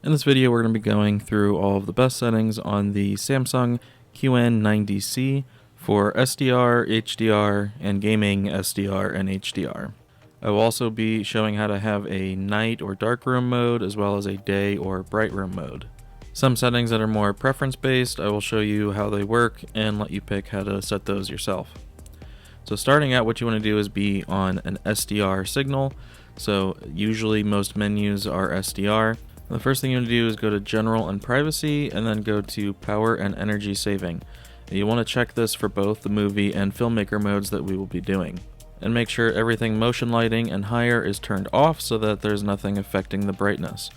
In this video, we're going to be going through all of the best settings on the Samsung QN90C for SDR, HDR, and gaming SDR and HDR. I will also be showing how to have a night or dark room mode as well as a day or bright room mode. Some settings that are more preference based, I will show you how they work and let you pick how to set those yourself. So starting out, what you want to do is be on an SDR signal. So usually most menus are SDR. The first thing you want to do is go to General and Privacy and then go to Power and Energy Saving. You want to check this for both the movie and filmmaker modes that we will be doing. And make sure everything motion lighting and higher is turned off so that there's nothing affecting the brightness.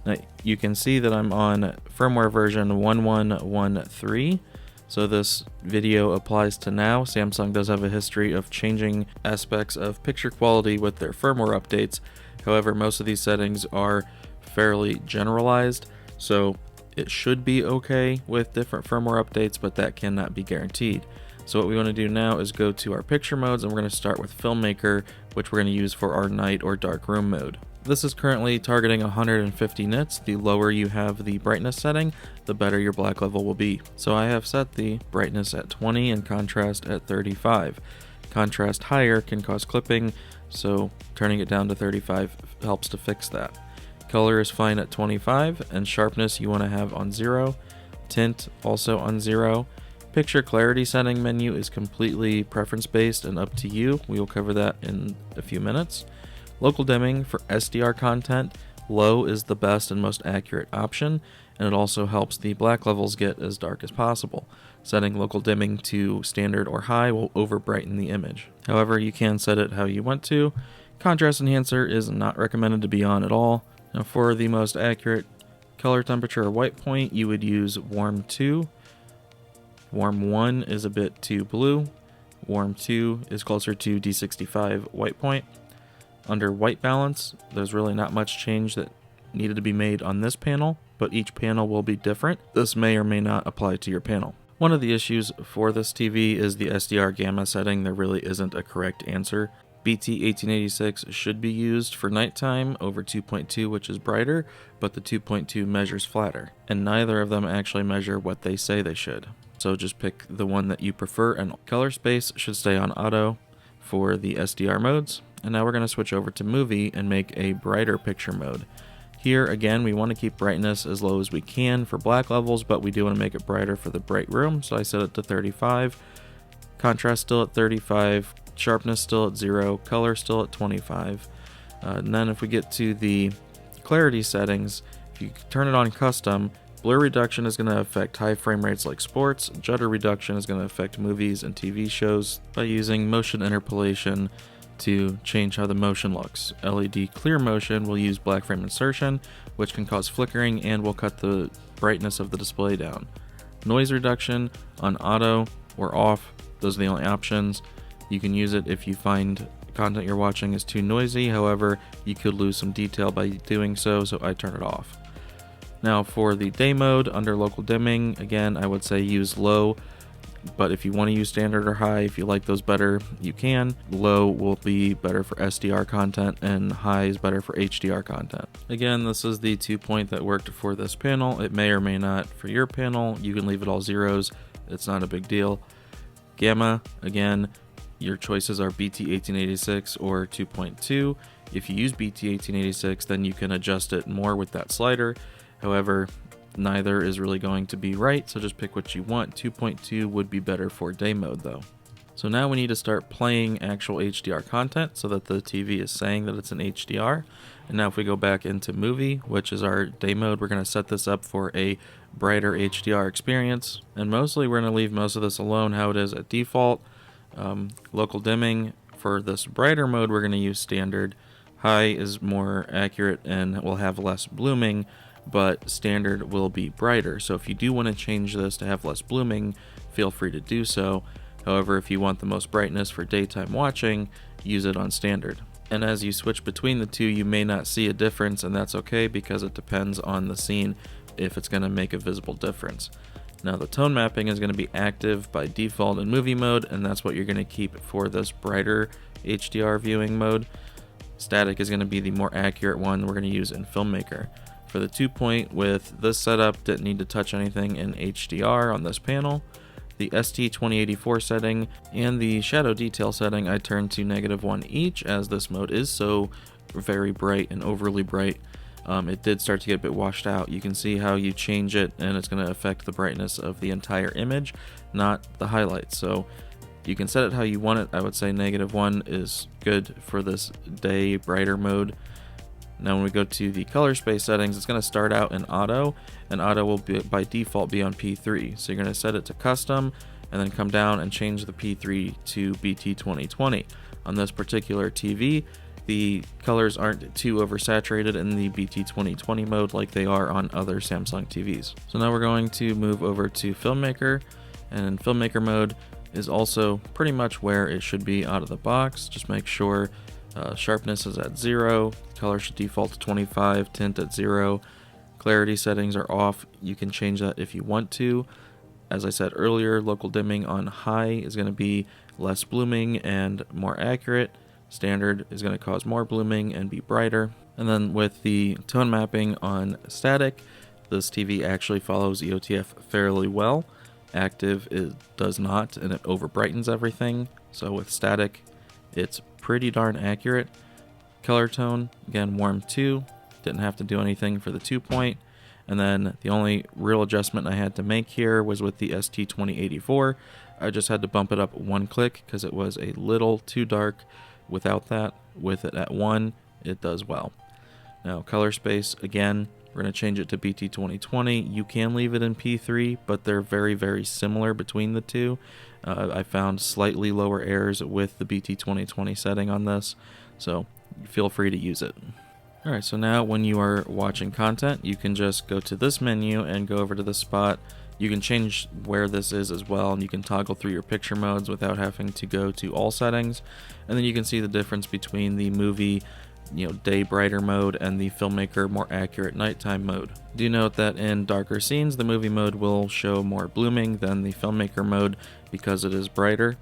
Now you can see that I'm on firmware version 1113. So this video applies to now. Samsung does have a history of changing aspects of picture quality with their firmware updates. However, most of these settings are fairly generalized, so it should be okay with different firmware updates, but that cannot be guaranteed. So what we want to do now is go to our picture modes, and we're going to start with Filmmaker, which we're going to use for our night or dark room mode. This is currently targeting 150 nits. The lower you have the brightness setting, the better your black level will be. So I have set the brightness at 20 and contrast at 35. Contrast higher can cause clipping, so turning it down to 35 helps to fix that. Color is fine at 25, and sharpness you want to have on 0. Tint also on 0. Picture clarity setting menu is completely preference based and up to you. We will cover that in a few minutes. Local dimming for SDR content, low is the best and most accurate option, and it also helps the black levels get as dark as possible. Setting local dimming to standard or high will over brighten the image. However, you can set it how you want to. Contrast enhancer is not recommended to be on at all. Now for the most accurate color temperature or white point, you would use warm 2. Warm 1 is a bit too blue. Warm 2 is closer to D65 white point. Under white balance, there's really not much change that needed to be made on this panel, but each panel will be different. This may or may not apply to your panel. One of the issues for this TV is the SDR gamma setting. There really isn't a correct answer. BT1886 should be used for nighttime over 2.2, which is brighter, but the 2.2 measures flatter, and neither of them actually measure what they say they should. So just pick the one that you prefer, and color space should stay on auto for the SDR modes. And now we're going to switch over to movie and make a brighter picture mode. Here again, we want to keep brightness as low as we can for black levels, but we do want to make it brighter for the bright room. So I set it to 35, contrast still at 35, sharpness still at 0, color still at 25. And then if we get to the clarity settings, if you turn it on custom, blur reduction is going to affect high frame rates like sports. Judder reduction is going to affect movies and TV shows by using motion interpolation to change how the motion looks. LED clear motion will use black frame insertion, which can cause flickering and will cut the brightness of the display down. Noise reduction on auto or off, those are the only options. You can use it if you find content you're watching is too noisy. However, you could lose some detail by doing so I turn it off. Now for the day mode, under local dimming, again, I would say use low, but if you want to use standard or high, if you like those better, you can. Low will be better for SDR content and high is better for HDR content. Again, this is the 2-point that worked for this panel. It may or may not for your panel. You can leave it all zeros. It's not a big deal. Gamma, again, your choices are BT1886 or 2.2. If you use BT1886, then you can adjust it more with that slider. However, neither is really going to be right, so just pick what you want. 2.2 would be better for day mode though. So now we need to start playing actual HDR content so that the TV is saying that it's an HDR. And now if we go back into movie, which is our day mode, we're going to set this up for a brighter HDR experience. And mostly we're going to leave most of this alone how it is at default. Local dimming, for this brighter mode we're going to use standard. High is more accurate and will have less blooming, but standard will be brighter. So if you do want to change this to have less blooming, feel free to do so. However, if you want the most brightness for daytime watching, use it on standard. And as you switch between the two, you may not see a difference, and that's okay because it depends on the scene if it's going to make a visible difference. Now the tone mapping is going to be active by default in movie mode, and that's what you're going to keep for this brighter HDR viewing mode. static is going to be the more accurate one we're going to use in Filmmaker. For the 2-point with this setup, didn't need to touch anything in HDR on this panel. The ST2084 setting and the shadow detail setting I turned to -1 each, as this mode is so very bright and overly bright. It did start to get a bit washed out. You can see how you change it and it's going to affect the brightness of the entire image, not the highlights. So you can set it how you want it. I would say -1 is good for this day brighter mode. Now when we go to the color space settings, it's going to start out in auto, and auto will be, by default, be on P3. So you're going to set it to custom and then come down and change the P3 to BT2020. On this particular TV, the colors aren't too oversaturated in the BT2020 mode like they are on other Samsung TVs. So now we're going to move over to Filmmaker, and in Filmmaker mode is also pretty much where it should be out of the box. Just make sure sharpness is at 0, color should default to 25, tint at 0, clarity settings are off. You can change that if you want to. As I said earlier, local dimming on high is going to be less blooming and more accurate. Standard is going to cause more blooming and be brighter. And then with the tone mapping on static, this TV actually follows EOTF fairly well. Active it does not, and it over brightens everything. So with static, it's pretty darn accurate. Color tone, again, warm 2, didn't have to do anything for the 2-point. And then the only real adjustment I had to make here was with the ST2084. I just had to bump it up 1 click because it was a little too dark without that. With it at 1, it does well. Now color space, again, we're going to change it to BT2020. You can leave it in P3, but they're very, very similar between the two. I found slightly lower errors with the BT2020 setting on this, so feel free to use it. Alright, so now when you are watching content, you can just go to this menu and go over to this spot. You can change where this is as well, and you can toggle through your picture modes without having to go to all settings. And then you can see the difference between the movie, day brighter mode and the Filmmaker more accurate nighttime mode. Do note that in darker scenes, the movie mode will show more blooming than the Filmmaker mode because it is brighter.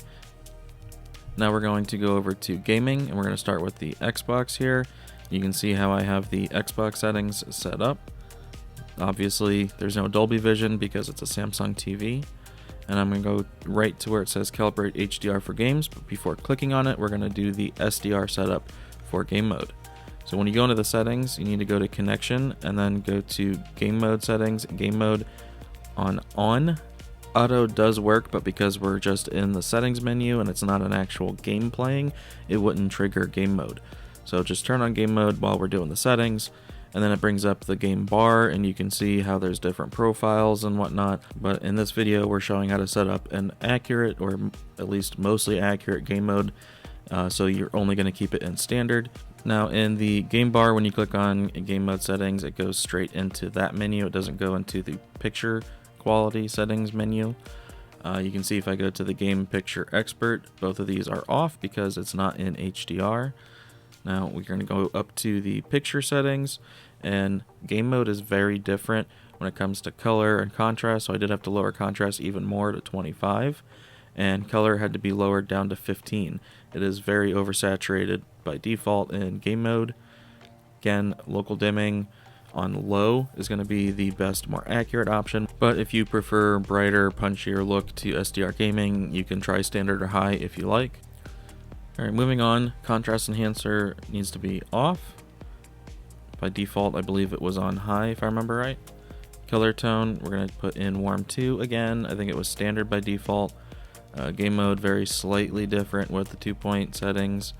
Now we're going to go over to gaming, and we're going to start with the Xbox here. You can see how I have the Xbox settings set up. Obviously, there's no Dolby Vision because it's a Samsung TV. And I'm going to go right to where it says Calibrate HDR for Games, but before clicking on it, we're going to do the SDR setup for game mode. So when you go into the settings, you need to go to connection and then go to game mode settings, game mode on. Auto does work, but because we're just in the settings menu and it's not an actual game playing, it wouldn't trigger game mode. So just turn on game mode while we're doing the settings, and then it brings up the game bar and you can see how there's different profiles and whatnot. But in this video, we're showing how to set up an accurate, or at least mostly accurate, game mode. So you're only going to keep it in standard. Now in the game bar, when you click on game mode settings, it goes straight into that menu. It doesn't go into the picture quality settings menu. You can see if I go to the game picture expert, both of these are off because it's not in HDR. Now we're going to go up to the picture settings, and game mode is very different when it comes to color and contrast. So I did have to lower contrast even more to 25, and color had to be lowered down to 15. It is very oversaturated by default in game mode. Again, local dimming on low is going to be the best, more accurate option, but if you prefer brighter, punchier look to SDR gaming, you can try standard or high if you like. Alright, moving on, contrast enhancer needs to be off. By default, I believe it was on high if I remember right. Color tone, we're going to put in warm 2 again. I think it was standard by default. Game mode, very slightly different with the 2-point settings,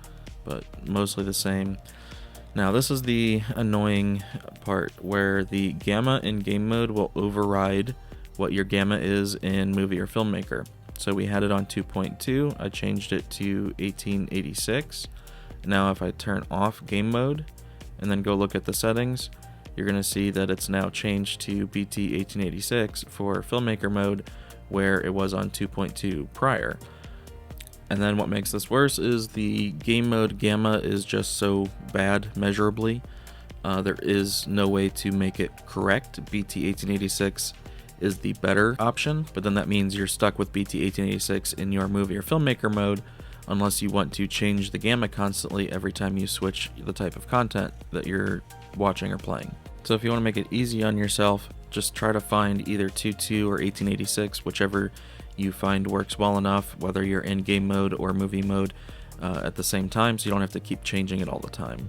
but mostly the same. Now this is the annoying part where the gamma in game mode will override what your gamma is in movie or Filmmaker. So we had it on 2.2, I changed it to 1886. Now if I turn off game mode and then go look at the settings, you're going to see that it's now changed to BT 1886 for Filmmaker mode, where it was on 2.2 prior. And then what makes this worse is the game mode gamma is just so bad measurably. There is no way to make it correct. BT 1886 is the better option, but then that means you're stuck with BT 1886 in your movie or Filmmaker mode unless you want to change the gamma constantly every time you switch the type of content that you're watching or playing. So if you want to make it easy on yourself, just try to find either 2.2 or 1886, whichever you find works well enough, whether you're in game mode or movie mode at the same time, so you don't have to keep changing it all the time.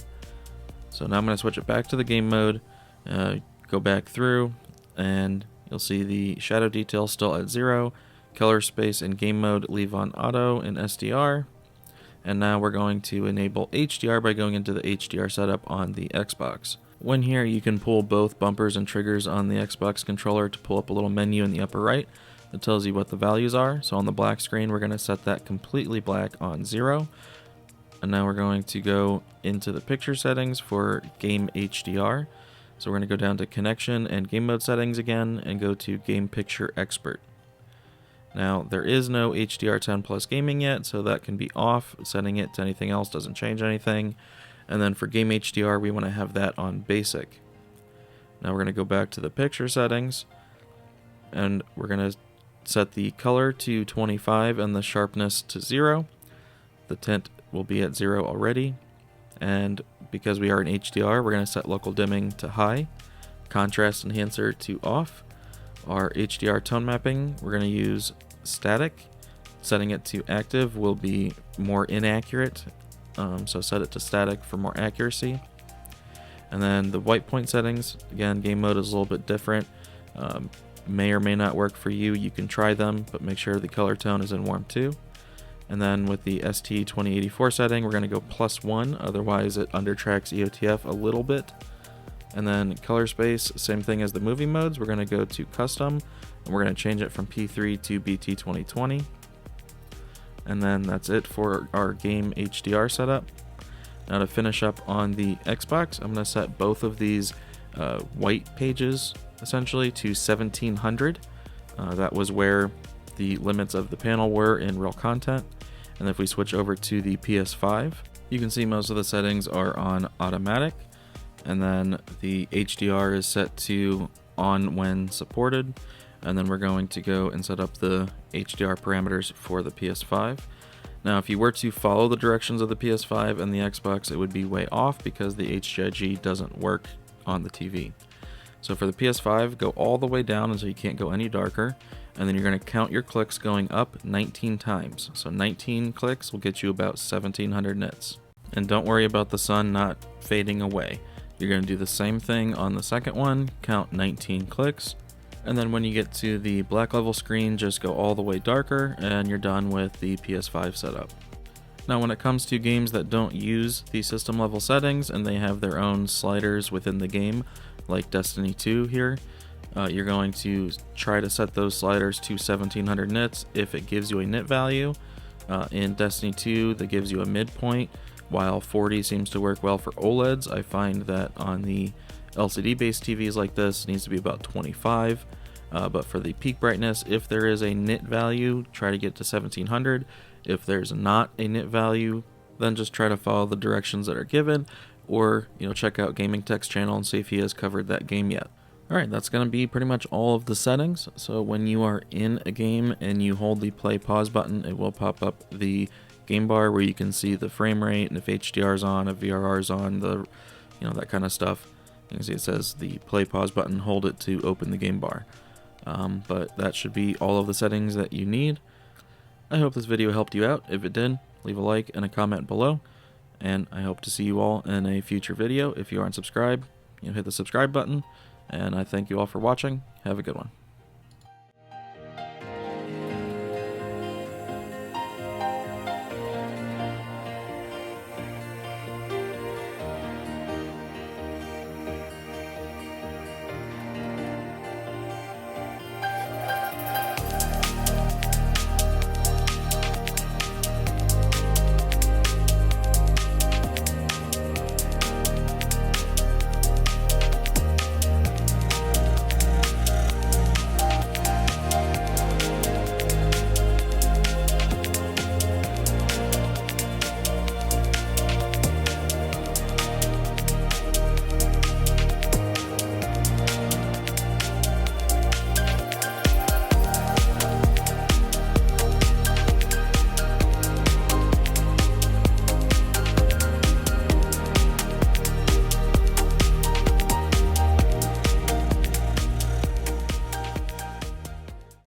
So now I'm going to switch it back to the game mode, go back through, and you'll see the shadow detail still at 0, color space in game mode leave on auto in SDR, and now we're going to enable HDR by going into the HDR setup on the Xbox. When here, you can pull both bumpers and triggers on the Xbox controller to pull up a little menu in the upper right that tells you what the values are. So on the black screen, we're going to set that completely black on 0. And now we're going to go into the picture settings for game HDR. So we're going to go down to connection and game mode settings again and go to game picture expert. Now there is no HDR 10 plus gaming yet, so that can be off. Setting it to anything else doesn't change anything. And then for game HDR, we want to have that on basic. Now we're going to go back to the picture settings and we're going to set the color to 25 and the sharpness to 0. The tint will be at 0 already. And because we are in HDR, we're going to set local dimming to high, contrast enhancer to off. Our HDR tone mapping, we're going to use static. Setting it to active will be more inaccurate, so set it to static for more accuracy. And then the white point settings, again, game mode is a little bit different. May or may not work for you. You can try them, but make sure the color tone is in warm 2. And then with the ST2084 setting, we're going to go +1, otherwise it undertracks EOTF a little bit. And then color space, same thing as the movie modes, we're going to go to custom, and we're going to change it from P3 to BT2020. And then that's it for our game HDR setup. Now to finish up on the Xbox, I'm going to set both of these white pages essentially to 1700. That was where the limits of the panel were in real content. And if we switch over to the PS5, you can see most of the settings are on automatic, and then the HDR is set to on when supported. And then we're going to go and set up the HDR parameters for the PS5. Now if you were to follow the directions of the PS5 and the Xbox, it would be way off because the HGIG doesn't work on the TV. So for the PS5, go all the way down until you can't go any darker, and then you're going to count your clicks going up 19 times. So 19 clicks will get you about 1700 nits. And don't worry about the sun not fading away. You're going to do the same thing on the second one, count 19 clicks, and then when you get to the black level screen, just go all the way darker and you're done with the PS5 setup. Now when it comes to games that don't use the system level settings and they have their own sliders within the game, like Destiny 2 here, you're going to try to set those sliders to 1700 nits if it gives you a nit value. In Destiny 2, that gives you a midpoint, while 40 seems to work well for OLEDs. I find that on the LCD based TVs like this, it needs to be about 25. But for the peak brightness, if there is a nit value, try to get to 1700. If there's not a nit value, then just try to follow the directions that are given, or check out Gaming Tech's channel and see if he has covered that game yet. Alright, that's going to be pretty much all of the settings. So when you are in a game and you hold the play pause button, it will pop up the game bar where you can see the frame rate and if HDR is on, if VRR is on, the that kind of stuff. You can see it says the play pause button, hold it to open the game bar. But that should be all of the settings that you need. I hope this video helped you out. If it did, leave a like and a comment below. And I hope to see you all in a future video. If you aren't subscribed, hit the subscribe button. And I thank you all for watching. Have a good one.